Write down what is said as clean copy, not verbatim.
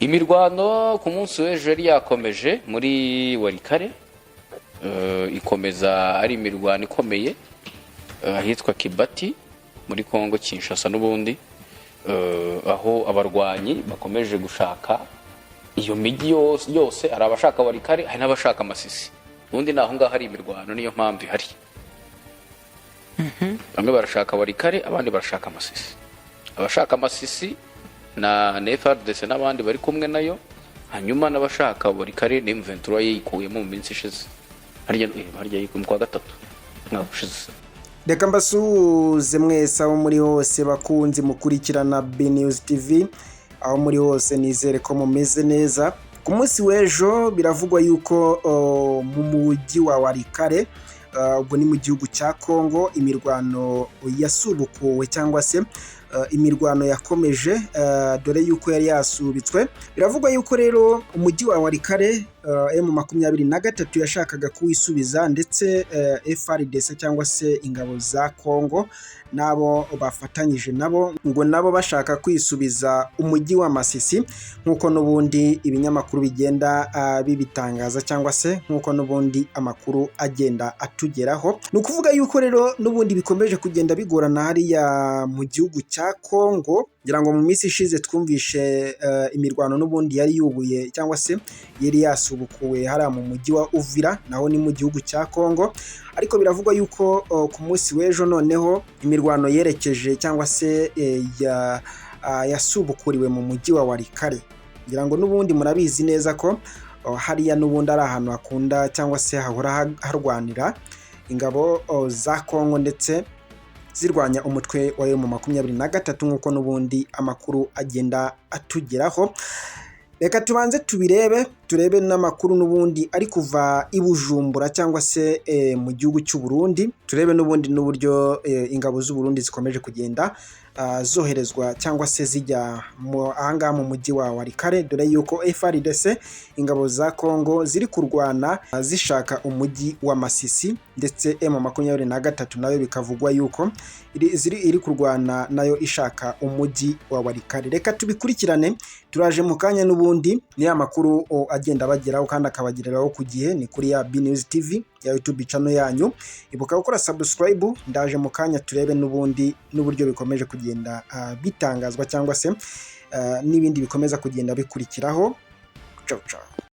Imirwano ku munsi w'ejo yari yakomeje muri Walikale, ikomeza ari imirwano ikomeye ahitwa Kibati muri Kongo Kinshasa n'ubundi, aho abarwanyi bakomeje gushaka iyo migi yose, ari abashaka Walikale hari n'abashaka Masisi. Ubundi naho ngaho hari imirwano, niyo mpamvu ihari. Bamwe barashaka Walikale, abandi barashaka Masisi. Abashaka Masisi na FARDC n'abandi bari kumwe nayo, hanyuma n'abashaka Walikale ni M23 yikuyemo mu minsi ishize. Harya yikuye kwa gatatu mwabushize. Reka mbasuze mwese aho muri hose bakunzi mukurikirana BNews TV, aho muri hose nizere ko mumeze neza. Ku munsi w'ejo biravugwa yuko mu mujyi wa Walikale, ubwo ni mu gihugu cya Kongo, imirwano yasubukuwe cyangwa se imirwano yakomeje, dore yuko yari yasubitswe. Biravugwa yuko rero umujyi wa Walikale M23 yashakaga kuwisubiza, ndetse FARDC cyangwa se ingabo za Kongo nabo bafatanyije nabo bashaka kwisubiza umujyi wa Masisi, nkuko nubundi ibinyamakuru bigenda bibitangaza, cyangwa se nkuko nubundi amakuru agenda atugeraho. Ni ukuvuga yuko rero nubundi bikomeje kugenda bigorana hariya mu gihugu cya Kongo. Ngira ngo mu minsi ishize twumvishe imirwano nubundi yari yubuye cyangwa se yari yasubukuwe hariya mu mujyi wa Uvira, naho ni mu gihugu cya Kongo. Ariko biravugwa yuko ku munsi w'ejo noneho imirwano yerekeje cyangwa se yasubukuriwe mu mujyi wa Walikale. Ngira ngo nubundi murabizi neza ko hariya nubundi ari ahantu hakunda cyangwa se hahora harwanira ingabo za Kongo, ndetse zirwanya umutwe wa M23 nkuko nubundi amakuru agenda atugeraho. Reka tubanze turebe n'amakuru nubundi ari kuva i Bujumbura cyangwa se mu gihugu cy'u Burundi. Turebe nubundi n'uburyo ingabo z'u Burundi zikomeje kugenda zoherezwa cyangwa se zijya ahangaha mu mujyi wa Walikale, dore yuko FARDC ingabo za Kongo ziri kurwana zishaka umujyi wa Masisi, ndetse M23 nayo bikavugwa yuko iri kurwana nayo ishaka umujyi wa Walikale. Reka tubikurikirane, turaje mu kanya n'ubundi ni amakuru agenda bageraho kandi akabagereraho ku gihe. Ni kuri ya BNews TV ya YouTube channel yanyu. Ibuka gukora subscribe. Ndaje mu kanya turebe n'ubundi n'uburyo bikomeje kugenda bitangazwa cyangwa se n'ibindi bikomeza kugenda bikurikiraho. Ciao ciao.